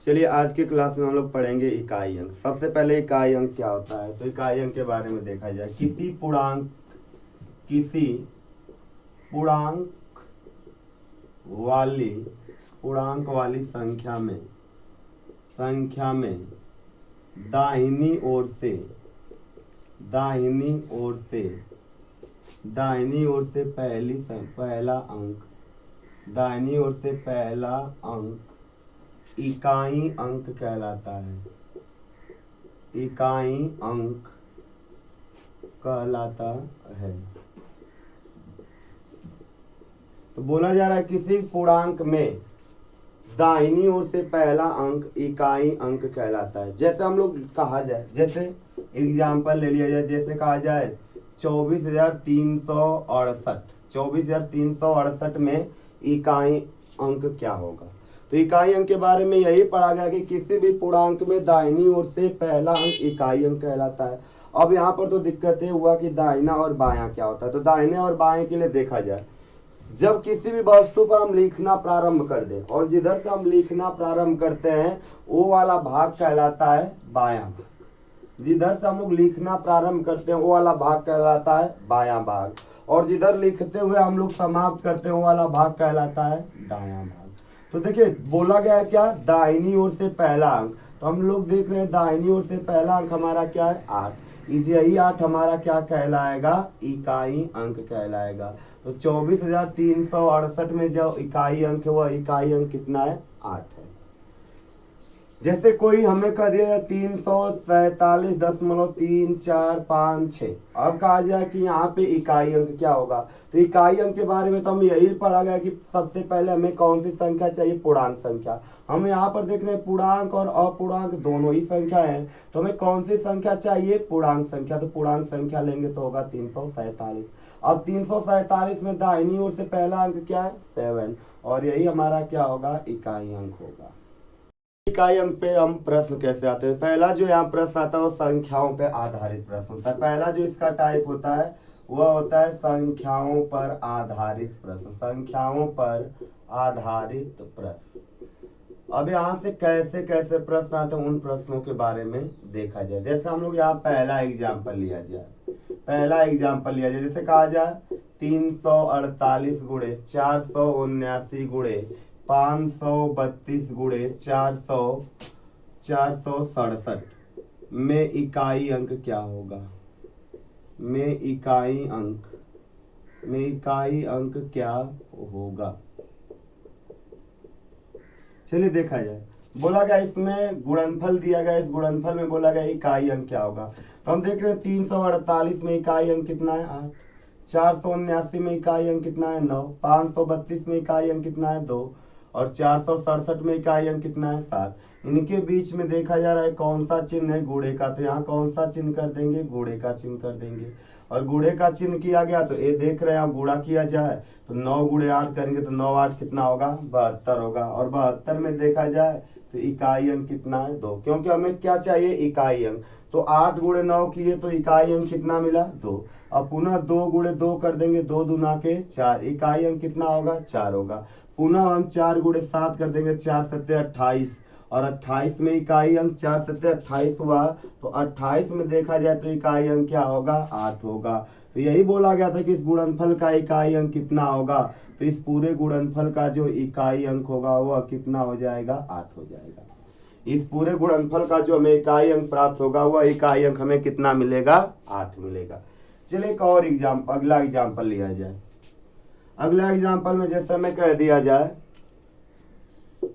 चलिए आज की क्लास में हम लोग पढ़ेंगे इकाई अंक। सबसे पहले इकाई अंक क्या होता है, तो इकाई अंक के बारे में देखा जाए। किसी पूर्णांक वाली संख्या में दाहिनी ओर से पहला अंक इकाई अंक कहलाता है। तो बोला जा रहा है किसी पूर्णांक में दाहिनी ओर से पहला अंक इकाई अंक कहलाता है। जैसे हम लोग कहा जाए, जैसे एग्जाम्पल ले लिया जाए, जैसे कहा जाए 24,368 में इकाई अंक क्या होगा। तो इकाई अंक के बारे में यही पढ़ा गया कि किसी भी पूर्णांक में दाहिनी ओर से पहला अंक इकाई अंक कहलाता है। अब यहाँ पर तो दिक्कत ये हुआ कि दाहिना और बायां क्या होता है। तो दाहिने और बाएं के लिए देखा जाए, जब किसी भी वस्तु पर हम लिखना प्रारंभ कर दें और जिधर से हम लिखना प्रारंभ करते हैं वो वाला भाग कहलाता है बायां भाग। जिधर से हम लोग लिखना प्रारंभ करते हैं वो वाला भाग कहलाता है बायां भाग, और जिधर लिखते हुए हम लोग समाप्त करते हैं वो वाला भाग कहलाता है दायां भाग। तो देखिए बोला गया है क्या, दाहिनी ओर से पहला अंक। तो हम लोग देख रहे हैं दाहिनी ओर से पहला अंक हमारा क्या है, 8। यही 8 हमारा क्या कहलाएगा, इकाई अंक कहलाएगा। तो 24,368 में जो इकाई अंक है वह इकाई अंक कितना है, 8 है। जैसे कोई हमें कह दिया 347.3456, अब कहा जाए कि यहाँ पे इकाई अंक क्या होगा। तो इकाई अंक के बारे में तो हम यही पढ़ा गया कि सबसे पहले हमें कौन सी संख्या चाहिए, पूर्णांक संख्या। हम यहाँ पर देख रहे हैं पूर्णांक और अपूर्णांक दोनों ही संख्या है। तो हमें कौन सी संख्या चाहिए, पूर्णांक संख्या। तो पूर्णांक संख्या लेंगे तो होगा 347। अब 347 में दाहिनी ओर से पहला अंक क्या है, 7, और यही हमारा क्या होगा, इकाई अंक होगा। इकाई अंक पे हम प्रश्न कैसे आते हैं। पहला जो यहाँ प्रश्न आता है वो संख्याओं पे आधारित प्रश्न होता है। पहला जो इसका टाइप होता है वह होता है संख्याओं पर आधारित प्रश्न। अब यहाँ से कैसे कैसे प्रश्न आते हैं उन प्रश्नों के बारे में देखा जाए। जैसे हम लोग यहाँ पहला एग्जाम्पल लिया जाए, जैसे कहा जाए 348 गुणे 479 गुणे 532 गुणे 467 में इकाई अंक क्या होगा, क्या होगा। चलिए देखा जाए। बोला गया इसमें गुणनफल दिया गया, इस गुणनफल में बोला गया इकाई अंक क्या होगा। तो हम देख रहे हैं 348 में इकाई अंक कितना है, 8। 479 में इकाई अंक कितना है, 9। 532 में इकाई अंक कितना है, 2। और 467 में इकाई अंक कितना है, 7। इनके बीच में देखा जा रहा है कौन सा चिन्ह है, गुणे का। तो यहाँ कौन सा चिन्ह कर देंगे, गुणे का चिन्ह कर देंगे। और गुणे का चिन्ह किया गया तो ये देख रहे हैं, आप गुणा किया जाए तो 9 गुणे 8 करेंगे तो 9 8 कितना होगा, 72 होगा। और 72 में देखा जाए तो इकाई अंक कितना है, 2, क्योंकि हमें क्या चाहिए, इकाई अंक। तो 8 गुणे 9 किए तो इकाई अंक कितना मिला, 2। अब पुनः 2 गुणे 2 कर देंगे, 2 दूना के 4, इकाई अंक कितना होगा, 4 होगा। पुनः हम 4 गुणे 7 कर देंगे, 4 सत्ते 28, और 28 में इकाई अंक 4 सत्ते 28 हुआ। तो 28 में देखा जाए तो इकाई अंक क्या होगा, 8 होगा। तो यही बोला गया था कि इस गुणनफल का इकाई अंक कितना होगा। तो इस पूरे गुणनफल का जो इकाई अंक होगा वह कितना हो जाएगा, 8 हो जाएगा। इस पूरे गुणनफल का जो हमें इकाई अंक प्राप्त होगा वह इकाई अंक हमें कितना मिलेगा, 8 मिलेगा। चलिए एक और अगला एग्जाम्पल लिया जाए। अगला एग्जाम्पल में जैसे हमें कह दिया जाए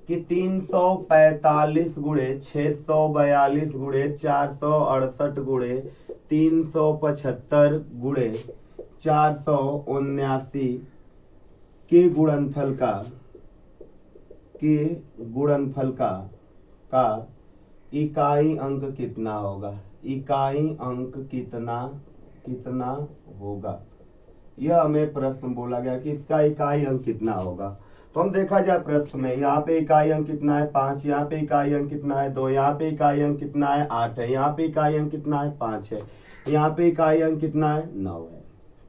कि 345 गुणे 642 गुणे 468 गुणे 375 गुणे 479 के गुणनफल का इकाई अंक कितना होगा, कितना होगा। यह हमें प्रश्न बोला गया कि इसका इकाई अंक कितना होगा। तो हम देखा जाए प्रश्न में, यहाँ पे इकाई अंक कितना है, 5। यहाँ पे इकाई अंक कितना है, 2। यहाँ पे इकाई अंक कितना है, 8 है। यहाँ पे इकाई अंक कितना है, 5 है। यहाँ पे इकाई अंक कितना है, 9 है।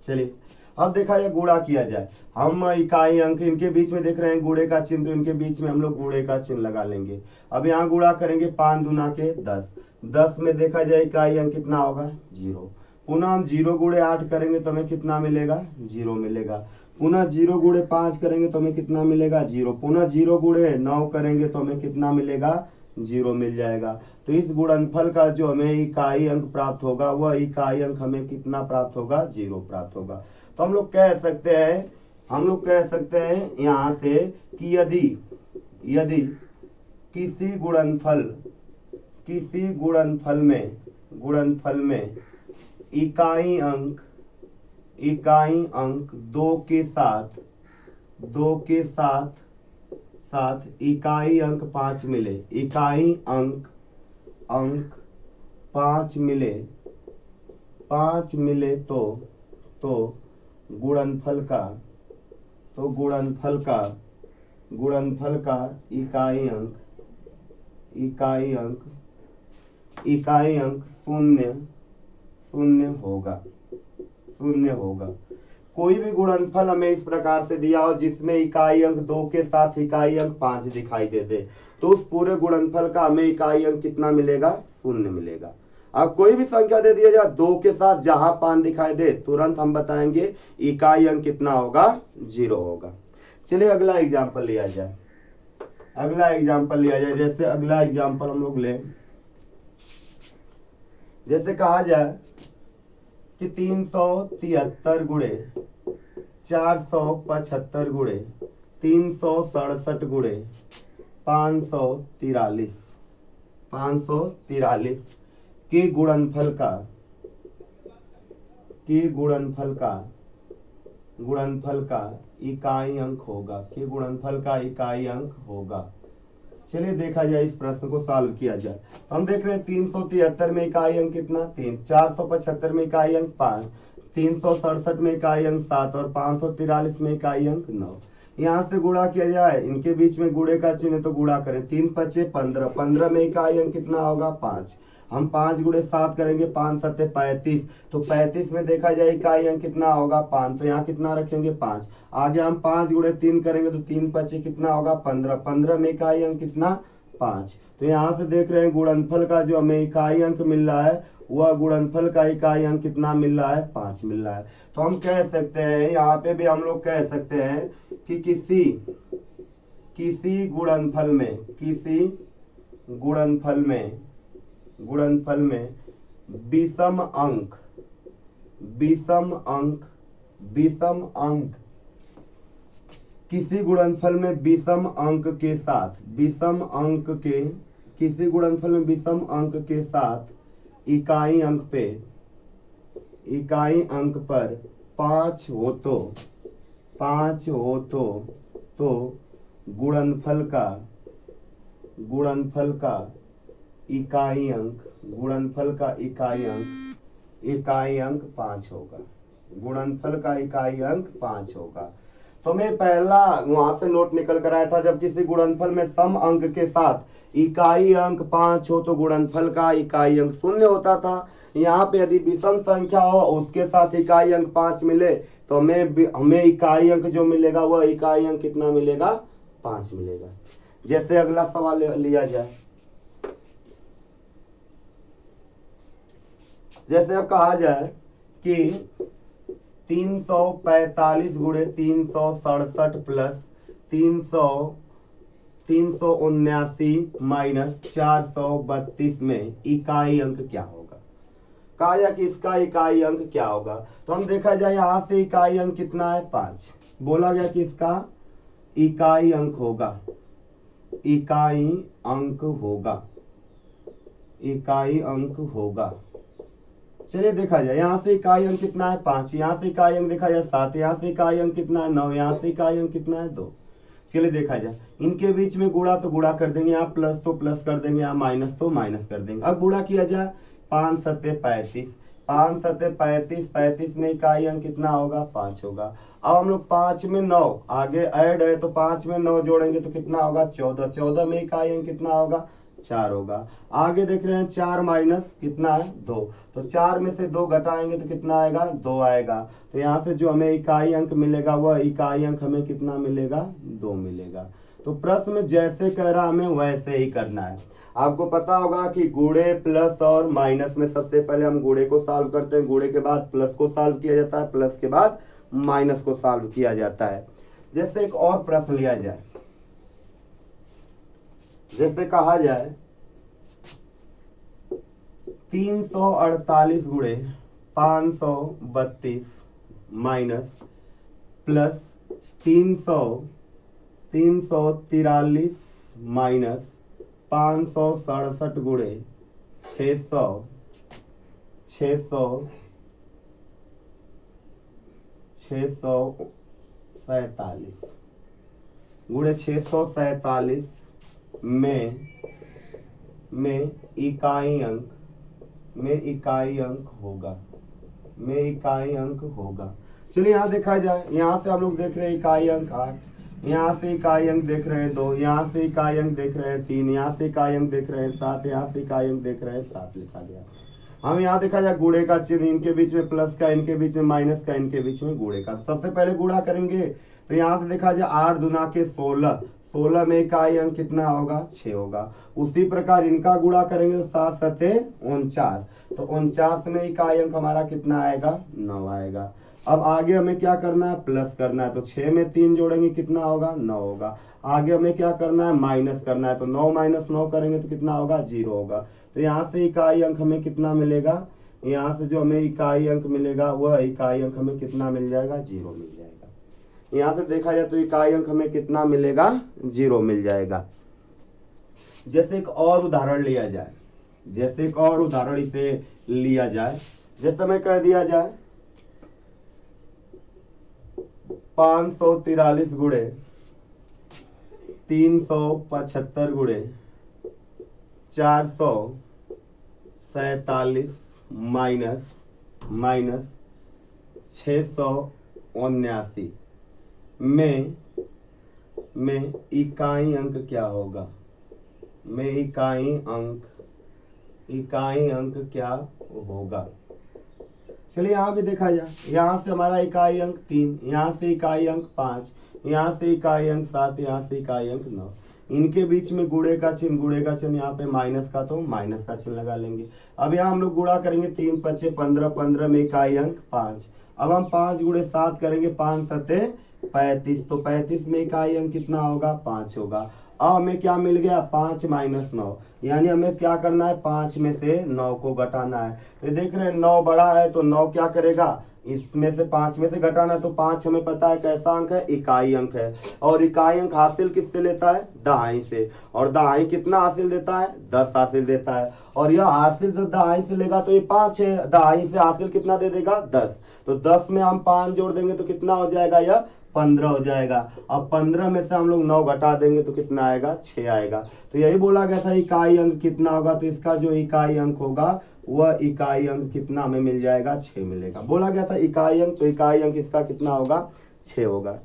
चलिए अब देखा जाए गुणा किया जाए, हम इकाई अंक इनके बीच में देख रहे हैं गुणे का चिन्ह, तो इनके बीच में हम लोग गुणे का चिन्ह लगा लेंगे। अब यहाँ गुणा करेंगे 5 दूना के 10, 10 में देखा जाए इकाई अंक कितना होगा 0। पुनः हम 0 गुणे 8 करेंगे तो हमें कितना मिलेगा 0 मिलेगा। पुनः 0 गुणे 5 करेंगे तो हमें कितना मिलेगा 0। पुनः 0 गुणे 9 करेंगे तो हमें कितना मिलेगा 0 मिल जाएगा। तो इस गुणनफल का जो हमें इकाई अंक प्राप्त होगा वह इकाई अंक हमें कितना प्राप्त होगा 0 प्राप्त होगा। तो हम लोग कह सकते हैं यहाँ से कि यदि किसी गुणनफल में इकाई अंक 2 के साथ इकाई अंक 5 मिले, इकाई अंक 5 मिले तो गुणनफल का इकाई अंक शून्य होगा। कोई भी गुणनफल हमें इस प्रकार से दिया हो जिसमें इकाई अंक 2 के साथ इकाई अंक 5 दिखाई दे दे, तो उस पूरे गुणनफल का हमें इकाई अंक कितना मिलेगा 0 मिलेगा। अब कोई भी संख्या दे दिया जाए 2 के साथ जहां 5 दिखाई दे तुरंत हम बताएंगे इकाई अंक कितना होगा 0 होगा। चलिए अगला एग्जाम्पल लिया जाए। जैसे अगला एग्जाम्पल हम लोग ले, जैसे कहा जाए कि 373 गुणे 475 गुणे 367 गुणे 543 के गुणनफल का इकाई अंक होगा। चलिए देखा जाए इस प्रश्न को सॉल्व किया जाए। हम देख रहे हैं 373 में इकाई अंक कितना 3, 475 में इकाई अंक 5, 367 में इकाई अंक 7 और 543 में इकाई अंक 9। यहाँ से गुणा किया जाए, इनके बीच में गुणे का चिन्ह तो गुणा करें, 3 5 15, 15 में इकाई अंक कितना होगा 5। हम 5 गुणे 7 करेंगे, 5 7 35, तो 35 में देखा जाए इकाई अंक कितना होगा 5, तो यहाँ कितना रखेंगे 5। आगे हम 5 गुणे 3 करेंगे तो 3 5 कितना होगा 15, 15 में इकाई अंक कितना 5। तो यहाँ से देख रहे हैं गुणनफल का जो हमें इकाई अंक मिल रहा है वह गुणनफल का इकाई अंक कितना मिल रहा है 5 मिल रहा है। तो हम कह सकते हैं, यहाँ पे भी हम लोग कह सकते हैं कि किसी गुणनफल में विषम अंक किसी गुणनफल में विषम अंक के साथ इकाई अंक पर 5 हो तो गुणनफल का इकाई अंक 5 होगा। गुणनफल का इकाई अंक 5 होगा। तो मैं पहला वहां से नोट निकल कर आया था, जब किसी गुणनफल में सम अंक के साथ इकाई अंक 5 हो तो गुणनफल का इकाई अंक 0 होता था। यहाँ पे यदि विषम संख्या हो उसके साथ इकाई अंक 5 मिले तो हमें इकाई अंक जो मिलेगा वह इकाई अंक कितना मिलेगा 5 मिलेगा। जैसे अगला सवाल लिया जाए, जैसे अब कहा जाए कि 345 गुणे 367 प्लस 379 माइनस 432 में इकाई अंक क्या होगा। कहा जाए कि इसका इकाई अंक क्या होगा। तो हम देखा जाए यहाँ से इकाई अंक कितना है 5, बोला गया कि इसका इकाई अंक होगा। चलिए देखा जाए, यहाँ से इकाई अंक कितना है 5, यहाँ से इकाई अंक देखा जाए 7, यहाँ से इकाई अंक कितना है 9, यहाँ से इकाई अंक कितना है 2। चलिए देखा जाए, इनके बीच में गुणा तो गुणा कर देंगे, यहाँ प्लस तो प्लस कर देंगे, यहाँ माइनस तो माइनस कर देंगे। अब गुणा किया जाए 5 7 35, 5 7 35, 35 में इकाई अंक कितना होगा 5 होगा। अब हम लोग 5 में 9 आगे ऐड है तो 5 में 9 जोड़ेंगे तो कितना होगा 14, 14 में इकाई अंक कितना होगा 4 होगा। आगे देख रहे हैं 4 माइनस कितना है 2, तो 4 में से 2 घटाएंगे तो कितना आएगा 2 आएगा। तो यहाँ से जो हमें इकाई अंक मिलेगा वह इकाई अंक हमें कितना मिलेगा 2 मिलेगा। तो प्रश्न में जैसे कह रहा हमें वैसे ही करना है। आपको पता होगा कि गुणे प्लस और माइनस में सबसे पहले हम गुणे को सॉल्व करते हैं, गुणे के बाद प्लस को सॉल्व किया जाता है, प्लस के बाद माइनस को सॉल्व किया जाता है। जैसे एक और प्रश्न लिया जाए, जैसे कहा जाए 348 गुणे 532 माइनस प्लस 343 माइनस 567 गुणे 647 गुणे 647 में इकाई अंक होगा। चलिए यहाँ देखा जाए, यहाँ से हम लोग देख रहे हैं इकाई अंक 8, यहाँ से इकाई अंक देख रहे हैं 2, यहाँ से इकाई अंक देख रहे हैं 3, यहाँ से इकाई अंक देख रहे हैं 7, यहाँ से इकाई अंक देख रहे हैं 7 लिखा गया। हम यहाँ देखा जाए गुणे का चिन्ह, इनके बीच में प्लस का, इनके बीच में माइनस का, इनके बीच में गुणे का। सबसे पहले गुणा करेंगे तो यहाँ से देखा जाए 8 दूना के 16, 16 में इकाई अंक कितना होगा 6 होगा। उसी प्रकार इनका गुणा करेंगे तो 7 सते 49, तो 49 में इकाई अंक हमारा कितना आएगा 9 आएगा। अब आगे हमें क्या करना है प्लस करना है, तो 6 में 3 जोड़ेंगे कितना होगा 9 होगा। आगे हमें क्या करना है माइनस करना है, तो 9 माइनस 9 करेंगे तो कितना होगा 0 होगा। तो यहाँ से इकाई अंक हमें कितना मिलेगा, यहाँ से जो हमें इकाई अंक मिलेगा वह इकाई अंक हमें कितना मिल जाएगा 0 मिल जाएगा। यहाँ से देखा जाए तो इकाई अंक हमें कितना मिलेगा 0 मिल जाएगा। जैसे एक और उदाहरण लिया जाए, इसे लिया जाए, जैसे मैं कह दिया जाए 543 गुणे 375 गुणे 447 माइनस 679 में इकाई अंक क्या होगा, इकाई अंक क्या होगा। चलिए यहाँ भी देखा जाए, यहाँ से हमारा इकाई अंक 3, यहाँ से इकाई अंक 5, यहाँ से इकाई अंक 7, यहाँ से इकाई अंक 9। इनके बीच में गुणे का चिन्ह, यहाँ पे माइनस का, तो माइनस का चिन्ह लगा लेंगे। अब यहाँ हम लोग गुणा करेंगे 3 5 15, 15 में इकाई अंक 5। अब हम 5 गुणे 7 करेंगे, 5 सते 35, तो 35 में इकाई अंक कितना होगा 5 होगा। अब हमें क्या मिल गया 5 माइनस 9, यानी हमें क्या करना है 5 में से 9 को घटाना है। तो देख रहे हैं 9 बड़ा है तो 9 क्या करेगा, इसमें से 5 में से घटाना है, तो 5 हमें पता है कैसा अंक है इकाई अंक है। और इकाई अंक हासिल किससे लेता है दहाई से, और दहाई कितना हासिल देता है 10 हासिल देता है। और यह हासिल जब दहाई से लेगा तो ये 5 है, दहाई से हासिल कितना दे देगा 10, तो 10 में हम 5 जोड़ देंगे तो कितना हो जाएगा यह 15 हो जाएगा। अब 15 में से हम लोग 9 घटा देंगे तो कितना आएगा 6 आएगा। तो यही बोला गया था इकाई अंक कितना होगा, तो इसका जो इकाई अंक होगा वह इकाई अंक कितना हमें मिल जाएगा 6 मिलेगा। बोला गया था इकाई अंक, तो इकाई अंक इसका कितना होगा 6 होगा।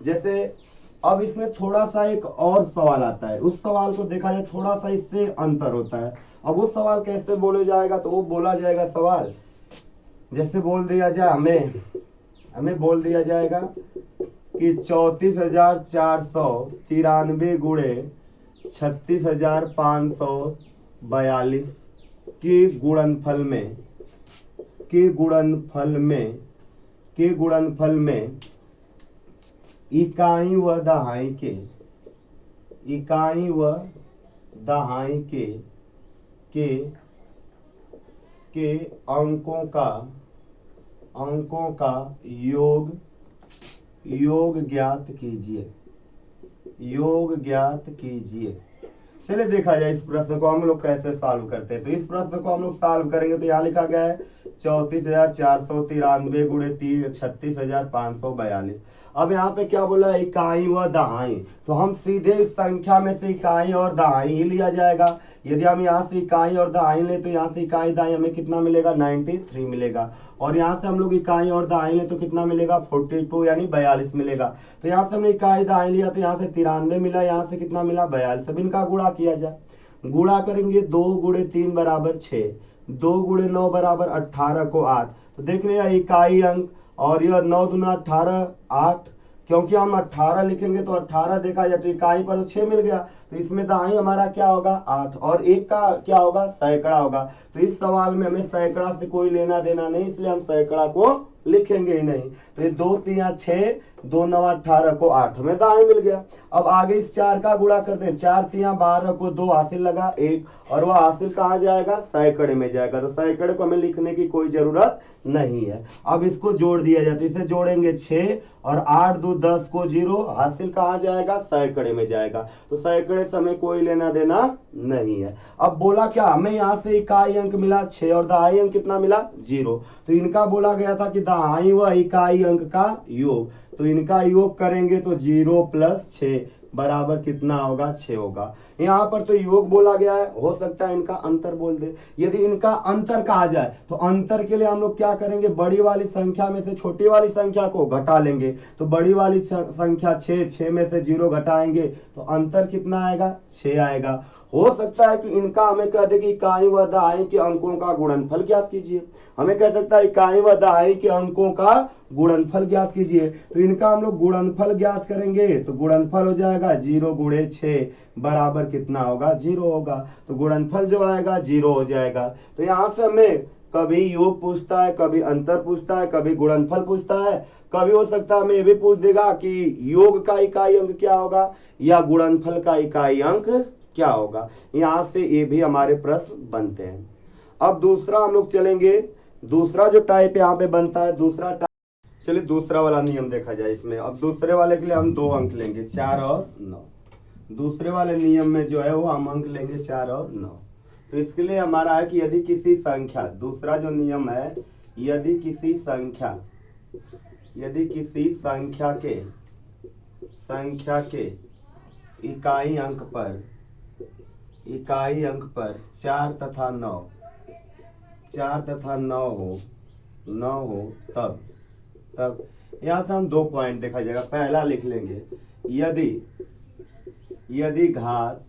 जैसे अब इसमें थोड़ा सा एक और सवाल आता है, उस सवाल को देखा जाए थोड़ा सा इससे अंतर होता है। अब वो सवाल कैसे बोले जाएगा, तो वो बोला जाएगा सवाल जैसे बोल दिया जाए, हमें बोल दिया जाएगा कि 34,493 गुणे 36,542 के गुणनफल में इकाई व दहाई के अंकों का योग ज्ञात कीजिए। चलिए देखा जाए इस प्रश्न को हम लोग कैसे सॉल्व करते हैं। तो इस प्रश्न को हम लोग सॉल्व करेंगे तो यहाँ लिखा गया है 34,493 गुणे 36,542। अब यहाँ पे क्या बोला है इकाई व दहाई, तो हम सीधे इस संख्या में से इकाई और दहाई ही लिया जाएगा। यदि हम यहाँ से इकाई और दहाई ले तो यहाँ से इकाई दहाई हमें कितना मिलेगा 93 मिलेगा, और यहाँ से हम लोग इकाई और दहाई ले तो कितना मिलेगा 42 यानी 42 मिलेगा। तो यहाँ से हमने इकाई दहाई लिया तो यहाँ से 93 मिला, यहाँ से कितना मिला 42। अब इनका गुणा किया जाए गुणा करेंगे 2 गुणे 3 बराबर 6, 2 गुणे 9 बराबर 18 को 8। तो देख रहे हैं इकाई अंक, और यह 9 दूना 18 8, क्योंकि हम 18 लिखेंगे तो 18 देखा जाए तो इकाई पर तो 6 मिल गया, तो इसमें दाई हमारा क्या होगा 8, और एक का क्या होगा सैकड़ा होगा। तो इस सवाल में हमें सैकड़ा से कोई लेना देना नहीं, इसलिए हम सैकड़ा को लिखेंगे ही नहीं। तो ये 2 3 6, 2 9 18 को 8 हमें दाएं मिल गया। अब आगे इस 4 का गुणा करते हैं, 4 3 12 को 2 हासिल लगा 1, और वह हासिल कहाँ जाएगा सैकड़े में जाएगा, तो सैकड़े को हमें लिखने की कोई जरूरत नहीं है। अब इसको जोड़ दिया जाए तो इसे जोड़ेंगे 6 और 8 2 10 को 0, हासिल कहाँ जाएगा सैकड़े में जाएगा, तो सैकड़े से हमें कोई लेना देना नहीं है। अब बोला क्या हमें यहाँ से इकाई अंक मिला 6 और दहाई अंक कितना मिला 0, तो इनका बोला गया था कि दहाई व इकाई अंक का योग, तो इनका योग करेंगे तो 0 + 6 बराबर कितना होगा 6 होगा। यहाँ पर तो योग बोला गया है, हो सकता है इनका अंतर बोल दे। यदि इनका अंतर कहा जाए तो अंतर के लिए हम लोग क्या करेंगे, बड़ी वाली संख्या में से छोटी वाली संख्या को घटा लेंगे, तो बड़ी वाली संख्या 6 में से 0 घटाएंगे तो अंतर कितना आएगा 6 आएगा। हो सकता है कि इनका हमें कह दे कि इकाई व दहाई के अंकों का गुणनफल ज्ञात कीजिए, हमें कह सकता है इकाई व दहाई के अंकों का गुणनफल ज्ञात कीजिए, तो इनका हम लोग गुणनफल ज्ञात करेंगे तो गुणनफल हो जाएगा 0 गुणे 6 बराबर कितना होगा 0 होगा, तो गुणनफल जो आएगा 0 हो जाएगा। तो यहाँ से हमें कभी योग पूछता है, कभी अंतर पूछता है, कभी गुणनफल पूछता है, कभी हो सकता है हमें ये भी पूछ देगा कि योग का इकाई अंक क्या होगा या गुणनफल का इकाई अंक क्या होगा। यहाँ से ये भी हमारे प्रश्न बनते हैं। अब दूसरा हम लोग चलेंगे, दूसरा जो टाइप यहाँ पे बनता है, दूसरा टाइप, चलिए दूसरा वाला नियम देखा जाए इसमें। अब दूसरे वाले के लिए हम 2 अंक लेंगे 4 और 9, दूसरे वाले नियम में जो है वो हम अंक लेंगे 4 और 9। तो इसके लिए हमारा है कि यदि किसी संख्या, दूसरा जो नियम है, यदि किसी संख्या के इकाई अंक पर 4 तथा 9 हो तब यहाँ से हम 2 पॉइंट देखा जाएगा। पहला लिख लेंगे, यदि घात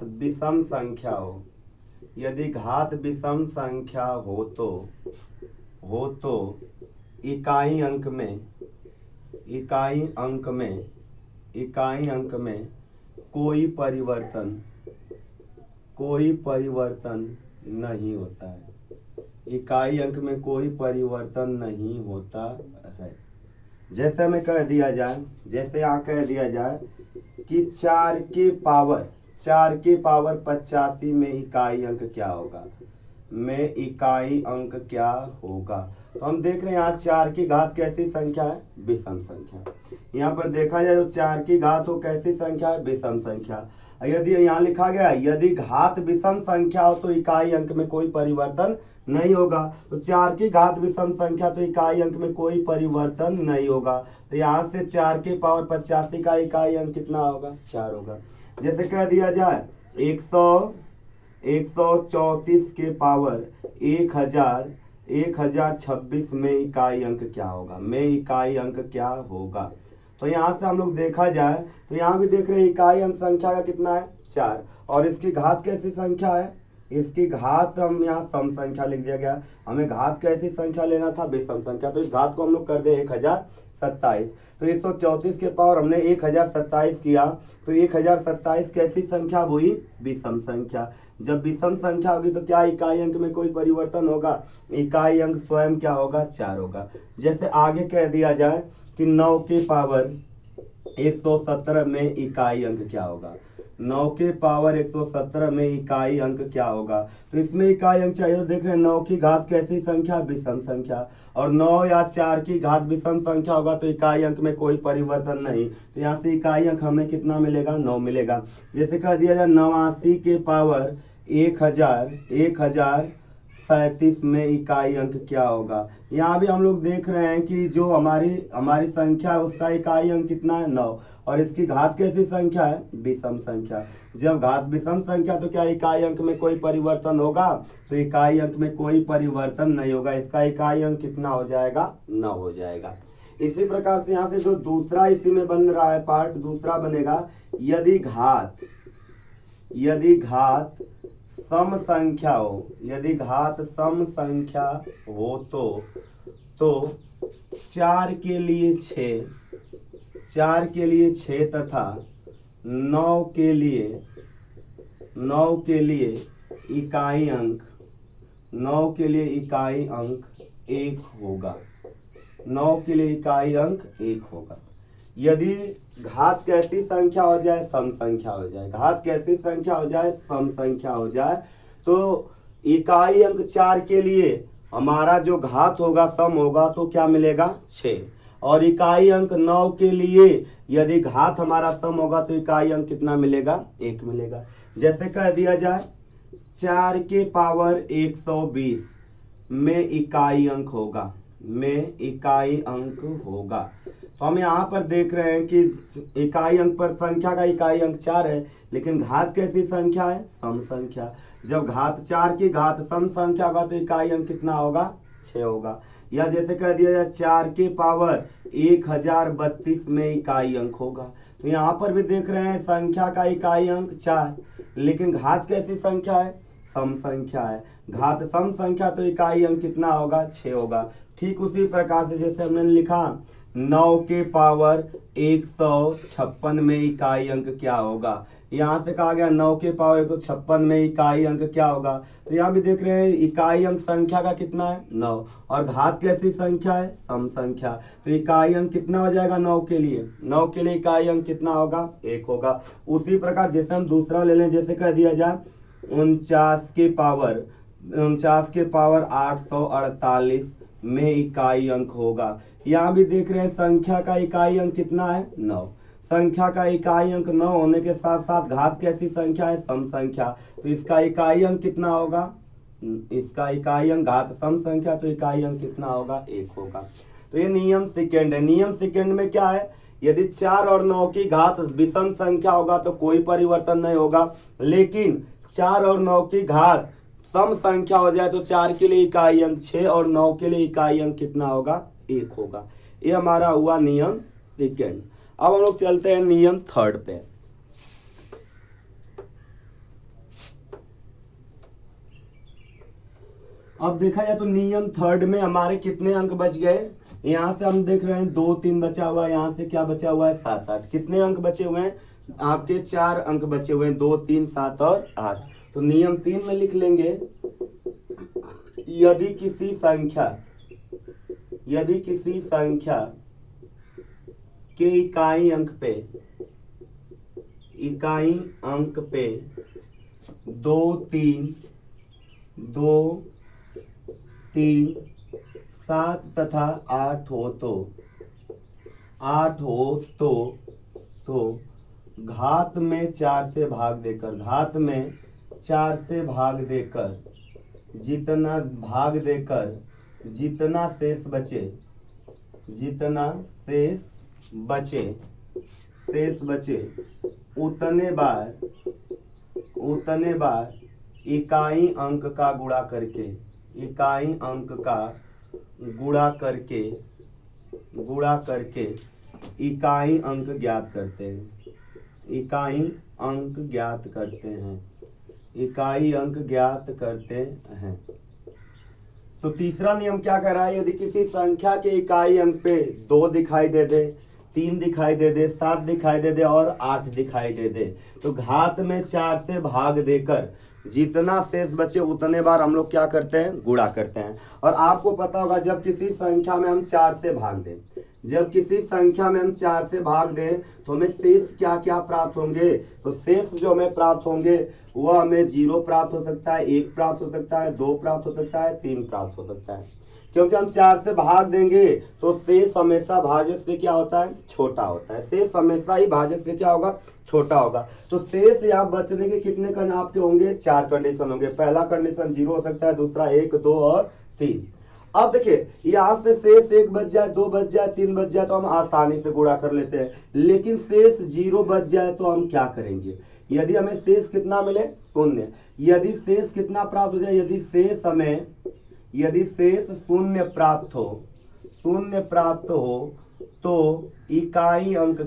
विषम संख्या हो तो इकाई अंक में कोई परिवर्तन नहीं होता है, इकाई अंक में कोई परिवर्तन नहीं होता है। जैसे हमें कह दिया जाए, जैसे यहाँ कह दिया जाए कि 4 की पावर 85 में इकाई अंक क्या होगा, तो हम देख रहे हैं यहाँ 4 की घात कैसी संख्या है, विषम संख्या। यहाँ पर देखा जाए तो 4 की घात हो कैसी संख्या है, विषम संख्या। यदि यहाँ लिखा गया यदि घात विषम संख्या हो तो इकाई अंक में कोई परिवर्तन नहीं होगा, तो 4 की घात विषम संख्या तो इकाई अंक में कोई परिवर्तन नहीं होगा। तो यहाँ से 4 की पावर 85 का इकाई अंक कितना होगा 4 होगा। जैसे कह दिया जाए 134 के पावर 1026 में इकाई अंक क्या होगा, तो यहाँ से हम लोग देखा जाए तो यहाँ भी देख रहे हैं इकाई अंक संख्या का कितना है 4, और इसकी घात कैसी संख्या है, इसकी घात हम यहाँ सम संख्या लिख दिया गया, हमें घात कैसी संख्या लेना था विषम संख्या, तो इस घात को हम लोग कर दे 1027। तो 134 के पावर हमने 1027 किया, तो 1027 कैसी संख्या हुई विषम संख्या। जब विषम संख्या होगी तो क्या इकाई अंक में कोई परिवर्तन होगा, इकाई अंक स्वयं क्या होगा 4 होगा। जैसे आगे कह दिया जाए कि 9 की पावर 117 में इकाई अंक क्या होगा, 9 के पावर 117 में इकाई अंक क्या होगा, तो इसमें इकाई अंक चाहिए। तो देख रहे हैं 9 की घात कैसी संख्या विषम संख्या, और 9 या 4 की घात विषम संख्या होगा तो इकाई अंक में कोई परिवर्तन नहीं, तो यहाँ से इकाई अंक हमें कितना मिलेगा 9 मिलेगा। जैसे कह दिया जाए 89 के पावर 1037 में इकाई अंक क्या होगा। यहाँ भी हम लोग देख रहे हैं कि जो हमारी संख्या है उसका इकाई अंक कितना है 9, और इसकी घात कैसी संख्या है विषम संख्या। जब घात विषम संख्या तो क्या इकाई अंक में कोई परिवर्तन होगा, तो इकाई अंक में कोई परिवर्तन नहीं होगा, इसका इकाई अंक कितना हो जाएगा 9 हो जाएगा। इसी प्रकार से यहाँ से जो दूसरा इसी में बन रहा है पार्ट, दूसरा बनेगा यदि घात यदि घात सम संख्या हो, यदि घात सम संख्या हो तो 4 के लिए 6, 4 के लिए 6 तथा 9 के लिए इकाई अंक, 9 के लिए इकाई अंक 1 होगा, 9 के लिए इकाई अंक 1 होगा। यदि घात कैसी संख्या हो जाए, सम संख्या हो जाए, घात कैसी संख्या हो जाए, सम संख्या हो जाए, तो इकाई अंक 4 के लिए हमारा जो घात होगा सम होगा तो क्या मिलेगा 6, और इकाई अंक 9 के लिए यदि घात हमारा सम होगा तो इकाई अंक कितना मिलेगा 1 मिलेगा। जैसे कह दिया जाए 4 के पावर 120 में इकाई अंक होगा, में इकाई अंक होगा। तो हम यहाँ पर देख रहे हैं कि इकाई अंक पर संख्या का इकाई अंक 4 है, लेकिन घात कैसी संख्या है, सम संख्या। जब घात 4 की घात सम संख्या होगा तो इकाई अंक कितना होगा 6 होगा। या जैसे कह दिया जाए 4 के पावर 1032 में इकाई अंक होगा। तो यहाँ पर भी देख रहे हैं संख्या का इकाई अंक 4, लेकिन घात कैसी संख्या है, सम संख्या है। घात सम संख्या तो इकाई अंक कितना होगा 6 होगा। ठीक उसी प्रकार से जैसे हमने लिखा 9 के पावर 156 में इकाई अंक क्या होगा, यहाँ से कहा गया 9 के पावर 156 में इकाई अंक क्या होगा। तो यहाँ भी देख रहे हैं इकाई अंक संख्या का कितना है 9, और घात कैसी संख्या है, सम संख्या। तो इकाई अंक कितना हो जाएगा 9 के लिए, 9 के लिए इकाई अंक कितना होगा 1 होगा। उसी प्रकार जैसे हम दूसरा ले लें, जैसे कह दिया जाए 49 के पावर 848 में इकाई अंक होगा। यहाँ भी देख रहे हैं संख्या का इकाई अंक कितना है 9, संख्या का इकाई अंक 9 होने के साथ साथ घात कैसी संख्या है, सम संख्या। तो इसका इकाई अंक कितना होगा, इसका इकाई अंक घात सम संख्या, तो इकाई अंक कितना होगा 1 होगा। तो ये नियम सेकंड है। नियम सेकंड में क्या है, यदि 4 और 9 की घात विषम संख्या होगा तो कोई परिवर्तन नहीं होगा, लेकिन 4 और 9 की घात सम संख्या हो जाए तो 4 के लिए इकाई अंक 6 और 9 के लिए इकाई अंक कितना होगा 1 होगा। ये हमारा हुआ नियम सेकंड। अब हम लोग चलते हैं नियम थर्ड पे। अब देखा जाए तो नियम थर्ड में हमारे कितने अंक बच गए, यहाँ से हम देख रहे हैं 2 3 बचा हुआ है, यहाँ से क्या बचा हुआ है 7 8। कितने अंक बचे हुए हैं आपके, 4 अंक बचे हुए हैं, 2 3 7 और 8। तो नियम 3 में लिख लेंगे यदि किसी संख्या के इकाई अंक पे 2 3 7 तथा 8 हो तो घात में 4 से भाग देकर जितना शेष बचे उतने बार इकाई अंक का गुणा करके इकाई अंक ज्ञात करते हैं। तो तीसरा नियम क्या कर रहा है, यदि किसी संख्या के इकाई अंक पे 2 दिखाई दे दे, 3 दिखाई दे दे, 7 दिखाई दे दे और 8 दिखाई दे दे, तो घात में 4 से भाग देकर जितना शेष बचे उतने बार हम लोग क्या करते हैं, गुणा करते हैं। और आपको पता होगा जब किसी संख्या में हम 4 से भाग दें, तो हमें शेष क्या क्या प्राप्त होंगे, तो शेष जो हमें प्राप्त होंगे वो हमें 0 प्राप्त हो सकता है, 1 प्राप्त हो सकता है, 2 प्राप्त हो सकता है, 3 प्राप्त हो सकता है। क्योंकि हम 4 से भाग देंगे तो शेष हमेशा भाजक से क्या होता है, छोटा होता है। शेष हमेशा ही भाजक से क्या होगा, छोटा होगा। तो शेष यहाँ बचने के कितने कंडीशन आपके होंगे, 4 कंडीशन होंगे। पहला कंडीशन 0 हो सकता है, दूसरा 1, 2 और 3। अब देखिए यहाँ से शेष 1 बच जाए, 2 बच जाए, 3 बच जाए तो हम आसानी से गुणा कर लेते हैं, लेकिन शेष 0 बच जाए तो हम क्या करेंगे, यदि हमें शेष कितना मिले, 0। यदि शेष कितना प्राप्त हो जाए, यदि शेष 0 प्राप्त हो तो इकाई अंक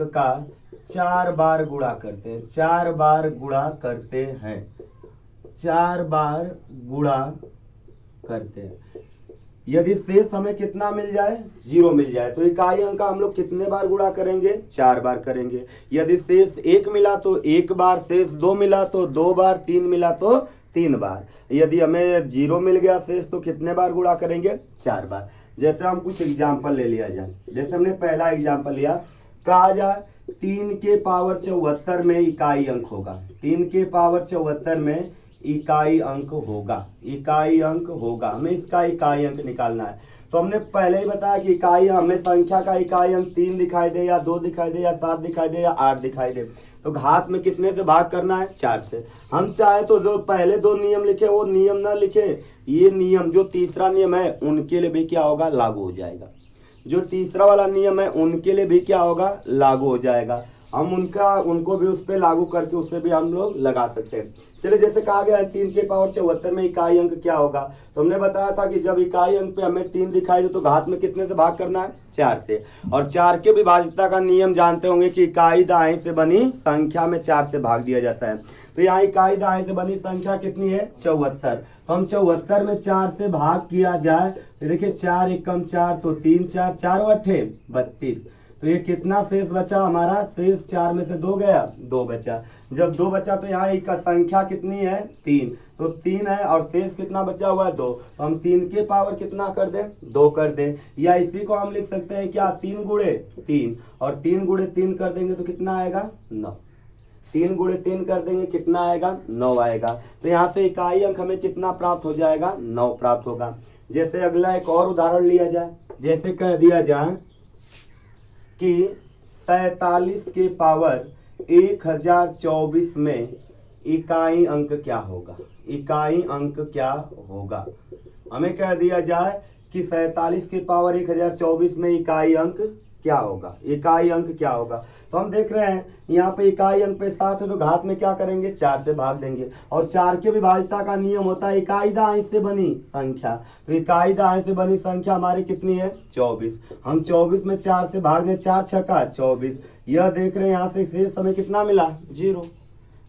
का 4 बार गुणा करते हैं, 4 बार गुणा करते हैं, 4 बार गुणा करते हैं। यदि शेष हमें कितना मिल जाए, 0 मिल जाए, तो इकाई अंक का हम लोग कितने बार गुणा करेंगे, 4 बार करेंगे। यदि शेष 1 मिला तो 1 बार, शेष 2 मिला तो 2 बार, 3 मिला तो 3 बार। यदि हमें 0 मिल गया शेष तो कितने बार गुणा करेंगे, 4 बार। जैसे हम कुछ एग्जाम्पल ले लिया जाए, जैसे हमने पहला एग्जाम्पल लिया, कहा जाए 3 के पावर 74 में इकाई अंक होगा, 3 के पावर 74 में इकाई अंक होगा, इकाई अंक होगा, हमें इसका इकाई अंक निकालना है। तो हमने पहले ही बताया कि इकाई, हमें संख्या का इकाई अंक 3 दिखाई दे या 2 दिखाई दे या 7 दिखाई दे या 8 दिखाई दे, तो घात में कितने से भाग करना है, 4 से। हम चाहे तो जो पहले 2 नियम लिखे वो नियम ना लिखे, ये नियम जो तीसरा नियम है उनके लिए भी क्या होगा, लागू हो जाएगा। जो तीसरा वाला नियम है उनके लिए भी क्या होगा, लागू हो जाएगा। हम उनको भी उस पर लागू करके उससे भी हम लोग लगा सकते हैं। चलिए, जैसे कहा गया है 3 के पावर 74 में इकाई अंक क्या होगा, तो हमने बताया था कि जब इकाई अंक पे हमें 3 दिखाई दे तो घात में कितने से भाग करना है, 4 से। और 4 के विभाज्यता का नियम जानते होंगे कि इकाई दाएं से बनी संख्या में 4 से भाग दिया जाता है। तो यहाँ इकाई दाएं से बनी संख्या कितनी है, 74। तो हम 74 में 4 से भाग किया जाए तो देखिए 4 एकम 4 तो 3 4, 4 अट्ठे 32। तो ये कितना शेष बचा हमारा, शेष 4 में से 2 गया, 2 बचा। जब 2 बचा तो यहाँ एक संख्या कितनी है, 3, तो 3 है और शेष कितना बचा हुआ है, 2। तो हम 3 के पावर कितना कर दें, 2 कर दें, या इसी को हम लिख सकते हैं क्या, 3 गुणे 3, और 3 गुणे 3 कर देंगे तो कितना आएगा, 9। 3 गुणे 3 कर देंगे कितना आएगा, 9 आएगा। तो यहाँ से इकाई अंक हमें कितना प्राप्त हो जाएगा, 9 प्राप्त होगा। जैसे अगला एक और उदाहरण लिया जाए, जैसे कह दिया जाए कि 47 के पावर 1024 में इकाई अंक क्या होगा, इकाई अंक क्या होगा। हमें कह दिया जाए कि 47 के पावर 1024 में इकाई अंक क्या होगा, इकाई अंक क्या होगा। तो हम देख रहे हैं यहाँ पे इकाई अंक पे 7 है तो घात में क्या करेंगे, 4 से भाग देंगे। और 4 के विभाज्यता का नियम होता है इकाई दाएं से बनी संख्या। तो इकाई दाएं से बनी संख्या हमारी कितनी है, 24। हम 24 में 4 से भाग दें, 4 छक्का 24। यह देख रहे हैं यहाँ से शेष हमें कितना मिला, 0।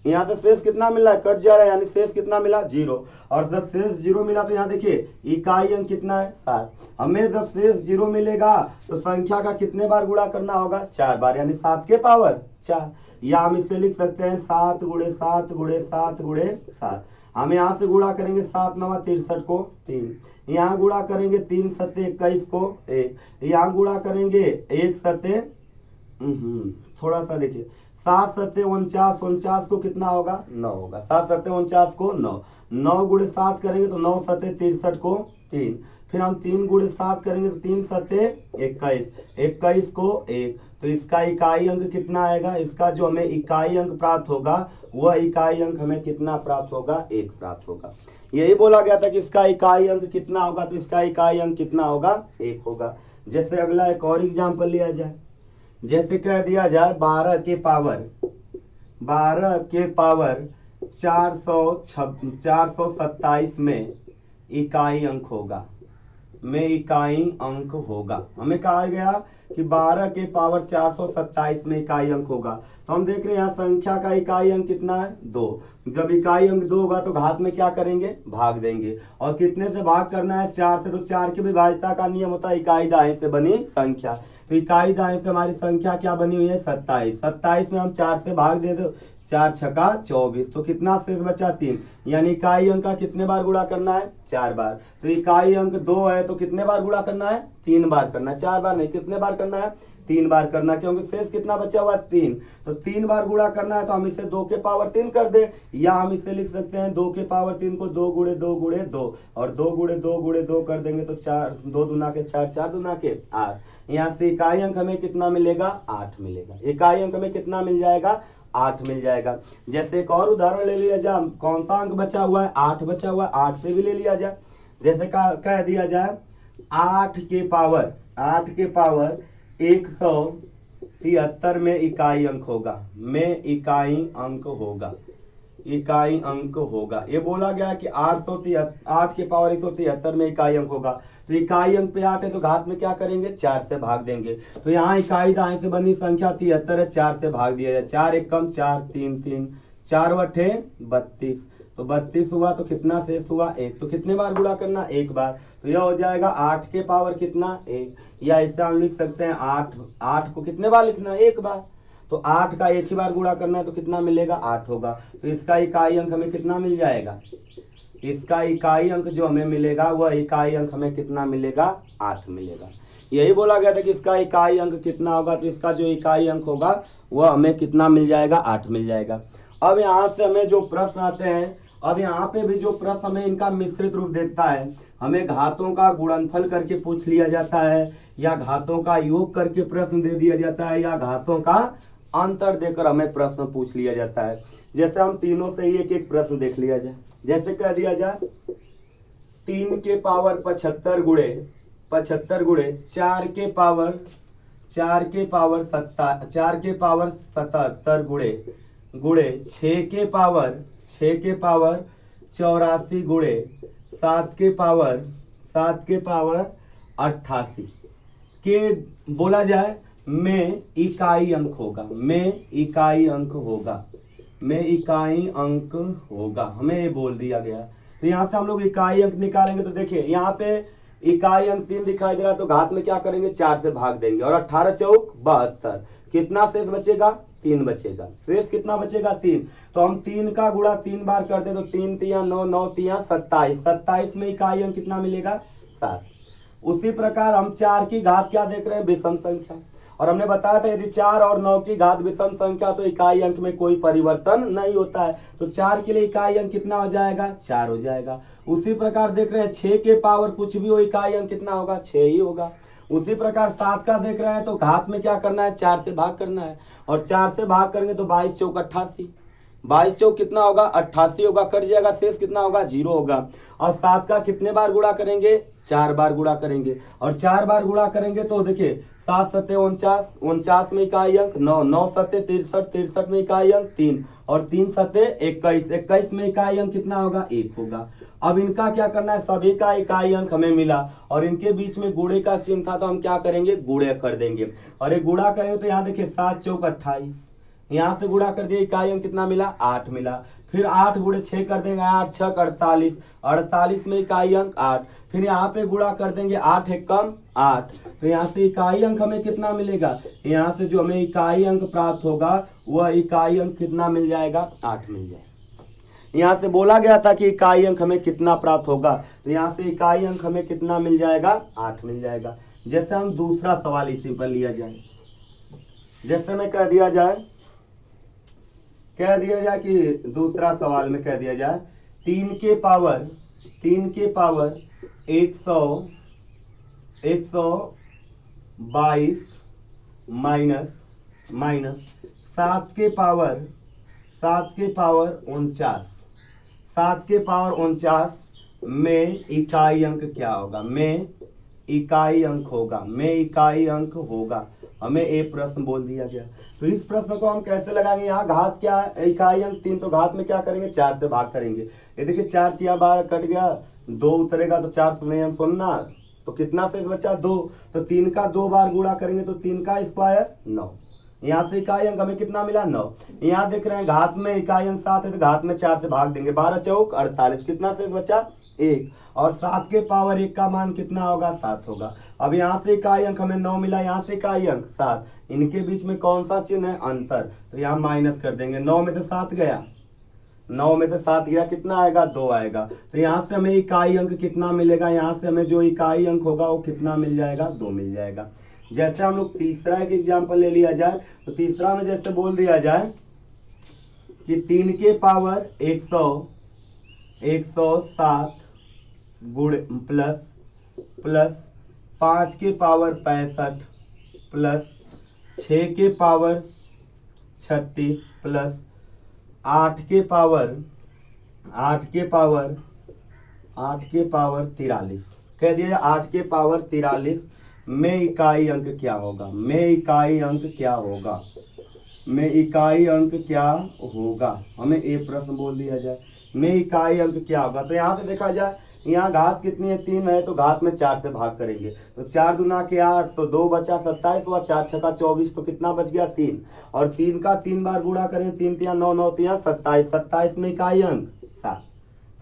यहाँ से शेष कितना मिला, कट जा रहा है, यानी शेष कितना मिला, 0। और जब शेष 0 मिला तो यहाँ देखिए इकाई अंक कितना है, 7। हमें जब शेष 0 मिलेगा तो संख्या का कितने बार गुणा करना होगा, 4 बार, यानी 7 के पावर 4। या हम इसे लिख सकते हैं 7 गुणे 7 गुणे 7 गुणे 7। हम यहाँ से गुणा करेंगे 7 9 63 को 3, यहाँ गुणा करेंगे 3 7 21 को 1, यहाँ गुणा करेंगे 1 7 थोड़ा सा देखिए 7 7 49, 49 को कितना होगा, 9 होगा। 7 7 49 को 9, 9 गुणे 7 करेंगे तो 9 7 63 को 3, फिर हम 3 गुणे 7 करेंगे तो 3 7 21, 21 को 1। तो इसका इकाई अंक कितना आएगा, इसका जो हमें इकाई अंक प्राप्त होगा वह इकाई अंक हमें कितना प्राप्त होगा, 1 प्राप्त होगा। यही बोला गया था कि इसका इकाई अंक कितना होगा, तो इसका इकाई अंक कितना होगा, 1 होगा। जैसे अगला एक और एग्जाम्पल लिया जाए, जैसे कह दिया जाए 12 के पावर 427 में इकाई अंक होगा, में इकाई अंक होगा। हमें कहा गया कि 12 के पावर 427 में इकाई अंक होगा। तो हम देख रहे हैं यहाँ संख्या का इकाई अंक कितना है, 2। जब इकाई अंक 2 होगा तो घात में क्या करेंगे, भाग देंगे। और कितने से भाग करना है, 4 से। तो 4 की विभाज्यता का नियम होता है इकाई दाएं से बनी संख्या। तो इकाई दाएं से हमारी संख्या क्या बनी हुई है, 27। 27 में हम 4 से भाग दे दो, 4 छक्का 24। तो कितना शेष बचा, 3। यानी इकाई अंक का कितने बार गुणा करना है, 4 बार। तो इकाई अंक 2 है तो कितने बार गुणा करना है, 3 बार करना है, 4 बार नहीं, कितने बार करना है, 3 बार करना, क्योंकि शेष कितना बचा हुआ है, 3। तो 3 बार गुणा करना है तो हम इसे 2 के पावर 3 कर दें, या हम इसे लिख सकते हैं 2 के पावर 3 को 2 गुणे 2 गुणे 2, और 2 गुणे 2 गुणे 2 कर देंगे तो 4 2 दूना के 4 4 दूना के 8। यहाँ से इकाई अंक हमें कितना मिलेगा, 8 मिलेगा। इकाई अंक हमें कितना मिल जाएगा, 8 मिल जाएगा। जैसे एक और उदाहरण ले लिया जाए, कौन सा अंक बचा हुआ है, 8 बचा हुआ है, 8 से भी ले लिया जाए। जैसे कह दिया जाए 8 के पावर 173 में इकाई अंक होगा, में इकाई अंक होगा, इकाई अंक होगा। ये बोला गया कि 8 के पावर 173 में इकाई अंक होगा। तो तो इकाई अंक पे 8 है तो घात में क्या करेंगे 4 से भाग देंगे। तो यहाँ इकाई दाएं से बनी संख्या 73 है, 4 से भाग दिया जाए, 4 एक कम 4, 3 3, 4 बटे 32, तो 32 हुआ तो कितना शेष हुआ 1, तो कितने बार गुणा करना 1 बार, तो यह हो जाएगा 8 के पावर कितना 1, या इससे हम लिख सकते हैं 8 को कितने बार लिखना 1 बार, तो 8 का एक ही बार गुणा करना है तो कितना मिलेगा 8 होगा। तो इसका इकाई अंक हमें कितना मिल जाएगा, इसका इकाई अंक जो हमें मिलेगा वह इकाई अंक हमें कितना मिलेगा 8 मिलेगा। यही बोला गया था कि इसका इकाई अंक कितना होगा, तो इसका जो इकाई अंक होगा वह हमें कितना मिल जाएगा 8 मिल जाएगा। अब यहाँ से हमें जो प्रश्न आते हैं, अब यहाँ पे भी जो प्रश्न हमें इनका मिश्रित रूप देता है, हमें घातों का गुणनफल करके पूछ लिया जाता है, या घातों का योग करके प्रश्न दे दिया जाता है, या घातों का अंतर देकर हमें प्रश्न पूछ लिया जाता है। जैसे हम तीनों से ही एक एक प्रश्न देख लिया जाए। जैसे कह दिया जाए 3 के पावर 75 गुणे 4 के पावर 77 गुणे 6 के पावर 84 गुणे 7 के पावर 88 के बोला जाए में इकाई अंक होगा, हमें ये बोल दिया गया। तो यहाँ से हम लोग इकाई अंक निकालेंगे, तो देखिए यहाँ पे इकाई अंक 3 दिखाई दे रहा है, तो घात में क्या करेंगे 4 से भाग देंगे, और 18 चौक 72, कितना शेष बचेगा 3 बचेगा, शेष कितना बचेगा 3, तो हम 3 का गुणा 3 बार करते हैं, तो 3 तिया 9, 9 तिया 27, 27 में इकाई अंक कितना मिलेगा 7। उसी प्रकार हम 4 की घात क्या देख रहे हैं विषम संख्या, और हमने बताया था यदि 4 और 9 की घात विषम संख्या तो इकाई अंक में कोई परिवर्तन नहीं होता है, तो 4 के लिए इकाई अंक कितना हो जाएगा 4 हो जाएगा। उसी प्रकार देख रहे हैं 6 के पावर कुछ भी हो इकाई अंक कितना होगा 6 ही होगा। उसी प्रकार 7 का देख रहे हैं तो घात में क्या करना है 4 से भाग करना है, और 4 से भाग करेंगे तो 22 चौक 88, 22 चौक कितना होगा 88 होगा, कट जाएगा, शेष कितना होगा 0 होगा। और 7 का कितने बार गुणा करेंगे 4 बार गुणा करेंगे, और 4 बार गुणा करेंगे तो देखिए 7 सत्ते 49, 49 में इकाई अंक 9, 9 सत्ते 63, 63 में इकाई अंक 3, और 3 सत्ते 21, 21 में इकाई अंक कितना होगा 1 होगा। अब इनका क्या करना है, सभी का इकाई अंक हमें मिला और इनके बीच में गुणे का चिन्ह था, तो हम क्या करेंगे गुणे कर देंगे, और एक गुणा करेंगे तो यहाँ देखिए 7 चौक 28, यहाँ से गुणा कर दिया इकाई अंक कितना मिला 8 मिला, फिर 8 गुणे 6 कर देंगे 8 6 48, 48 में इकाई अंक 8, फिर यहाँ पे गुणा कर देंगे 8 एक कम 8, तो यहाँ से इकाई अंक हमें कितना मिलेगा, यहाँ से जो हमें इकाई अंक प्राप्त होगा वह इकाई अंक कितना मिल जाएगा 8 मिल जाएगा। यहाँ से बोला गया था कि इकाई अंक हमें कितना प्राप्त होगा, तो यहाँ से इकाई अंक हमें कितना मिल जाएगा 8 मिल जाएगा। जैसे हम दूसरा सवाल इसी पर लिया जाए, जैसे में कह दिया जाए कि दूसरा सवाल में कह दिया जाए 3 के पावर 122 माइनस 7 के पावर 49 में इकाई अंक क्या होगा, में इकाई अंक होगा, हमें एक प्रश्न बोल दिया गया। तो इस प्रश्न को हम कैसे लगाएंगे, यहाँ घात क्या है इकाई अंक 3, तो घात में क्या करेंगे 4 से भाग करेंगे, ये देखिए 4 तिया 12 कट गया, 2 उतरेगा तो 4 सुनना, तो कितना शेष बचा 2, तो 3 का 2 बार गुणा करेंगे तो 3 का स्क्वायर 9, यहाँ से इकाई अंक हमें कितना मिला 9। यहाँ देख रहे हैं घात में इकाई अंक 7 है तो घात में 4 से भाग देंगे, 12 चौक 48, कितना शेष बचा 1, और 7 के पावर 1 का मान कितना होगा 7 होगा। अब यहाँ से इकाई अंक हमें 9 मिला, यहाँ से इकाई अंक 7, इनके बीच में कौन सा चिन्ह है अंतर, तो यहाँ माइनस कर देंगे, 9 में से 7 गया, 9 में से 7 गया कितना आएगा 2 आएगा, तो यहाँ से हमें इकाई अंक कितना मिलेगा, यहाँ से हमें जो इकाई अंक होगा वो कितना मिल जाएगा 2 मिल जाएगा। जैसे हम लोग तीसरा एक एग्जाम्पल ले लिया जाए, तो तीसरा में जैसे बोल दिया जाए कि 3 के पावर 107 गुणे प्लस 5 के पावर 65 प्लस 6 के पावर 36 प्लस 8 के पावर 43, कह दिया 8 के पावर 43 में इकाई अंक क्या होगा, हमें एक प्रश्न बोल दिया जाए में इकाई अंक क्या होगा। तो यहाँ से देखा जाए यहाँ घात कितनी है 3 है, तो घात में 4 से भाग करेंगे, तो 4 दूना के 8, तो 2 बचा 27 हुआ, 4 छका 24, तो कितना बच गया 3, और 3 का 3 बार गुणा करें, 3 तिया 9, 9 तिया 27, 27 में इकाई अंक 7,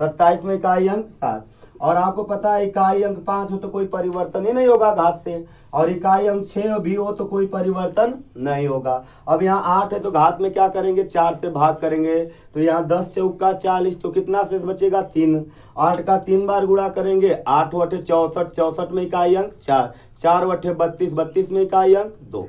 27 में इकाई अंक 7। और आपको पता है इकाई अंक 5 हो तो कोई परिवर्तन ही नहीं होगा घात से, और इकाई अंक 6 भी हो तो कोई परिवर्तन नहीं होगा। अब यहाँ 8 है तो घात में क्या करेंगे 4 से भाग करेंगे, तो यहाँ 10 चौका 40, तो कितना शेष बचेगा 3, 8 का 3 बार गुणा करेंगे, 8 वटे 64, 64 में इकाई अंक 4, 4 वटे 32, 32 में इकाई अंक 2,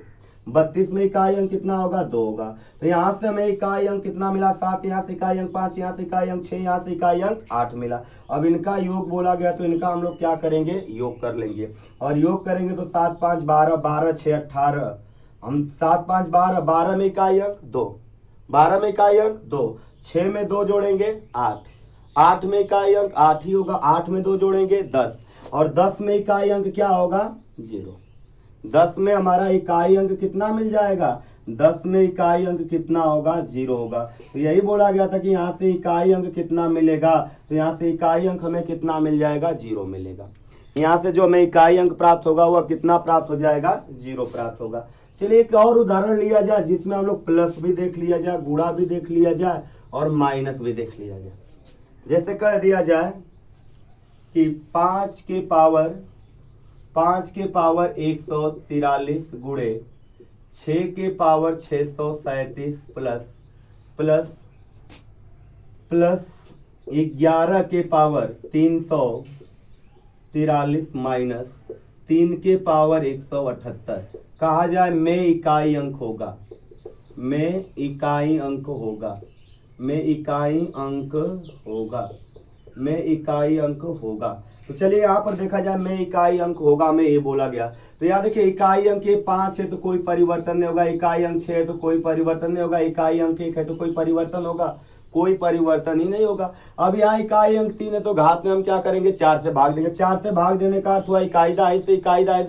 32 में इकाई अंक कितना होगा 2 होगा। तो यहाँ से हमें इकाई अंक कितना मिला 7, यहाँ से इकाई अंक 5, यहाँ से इकाई अंक 6, यहाँ से इकाई अंक 8 मिला। अब इनका योग बोला गया तो इनका हम लोग क्या करेंगे योग कर लेंगे, और योग करेंगे तो 7 5 12, 12 6 18, हम 7 5 12, 12 में इकाई अंक 2, 12 में इकाई अंक 2, 6 में 2 जोड़ेंगे 8, 8 में इकाई अंक 8 ही होगा, 8 में 2 जोड़ेंगे 10, और 10 में इकाई अंक क्या होगा 0। 10 में हमारा इकाई अंक कितना मिल जाएगा, 10 में इकाई अंक कितना होगा 0 होगा। तो यही बोला गया था कि यहाँ से इकाई अंक कितना मिलेगा, तो यहाँ से इकाई अंक हमें कितना मिल जाएगा 0 मिलेगा। यहाँ से जो हमें इकाई अंक प्राप्त होगा वह कितना प्राप्त हो जाएगा 0 प्राप्त होगा। चलिए एक और उदाहरण लिया जाए जिसमें हम लोग प्लस भी देख लिया जाए, गुणा भी देख लिया जाए और माइनस भी देख लिया जाए। जैसे कह दिया जाए कि 5 के पावर 143 गुणे 6 के पावर 637 प्लस 11 के पावर 343 माइनस 3 के पावर 178 कहा जाए में इकाई अंक होगा, में इकाई अंक होगा, में इकाई अंक होगा, में इकाई अंक होगा। तो चलिए यहाँ पर देखा जाए में इकाई अंक होगा में ये बोला गया, तो यहाँ देखिए इकाई अंक 5 है तो कोई परिवर्तन नहीं होगा, इकाई अंक 6 है तो कोई परिवर्तन नहीं होगा, इकाई अंक 1 है तो कोई परिवर्तन होगा, कोई परिवर्तन ही नहीं होगा। अब यहाँ इकाई अंक 3 है तो घात में हम क्या करेंगे 4 से भाग देंगे, 4 से भाग देने का अर्थ हुआ इकाई दहाई से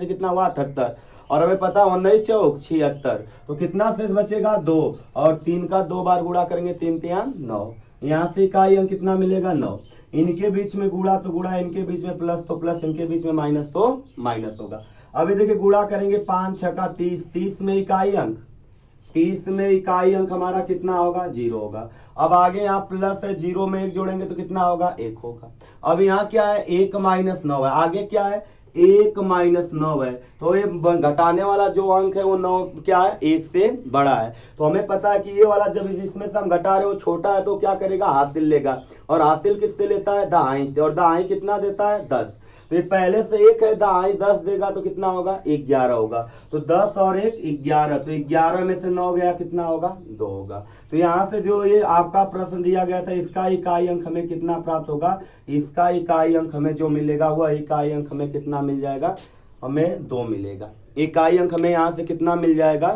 कितना हुआ 78, और हमें पता 19 चौक 76, तो कितना शेष बचेगा 2, और 3 का 2 बार गुणा करेंगे 3 तिया 9, यहाँ से इकाई अंक कितना मिलेगा 9, इनके बीच में गुणा तो गुणा, इनके बीच में प्लस तो प्लस, इनके बीच में माइनस तो माइनस होगा। अभी देखिए गुणा करेंगे 5 छका 30, 30 में इकाई अंक, 30 में इकाई अंक हमारा कितना होगा 0 होगा। अब आगे यहाँ प्लस है, 0 में 1 जोड़ेंगे तो कितना होगा 1 होगा। अब यहाँ क्या है 1 माइनस 9 है, आगे क्या है 1 माइनस 9 है, तो ये घटाने वाला जो अंक है वो 9 क्या है 1 से बड़ा है। तो हमें पता है कि ये वाला जब इसमें से हम घटा रहे हो छोटा है तो क्या करेगा हासिल लेगा, और हासिल किससे लेता है दहाई से, और दहाई कितना देता है 10, तो ये पहले से 1 है दहाई 10 देगा तो कितना होगा 11 होगा, तो 10 और 1 11, तो 11 में से 9 गया कितना होगा 2 होगा। तो यहाँ से जो ये आपका प्रश्न दिया गया था इसका इकाई अंक हमें कितना प्राप्त होगा, इसका इकाई अंक हमें जो मिलेगा वह इकाई अंक हमें कितना मिल जाएगा, हमें 2 मिलेगा। इकाई अंक हमें यहाँ से कितना मिल जाएगा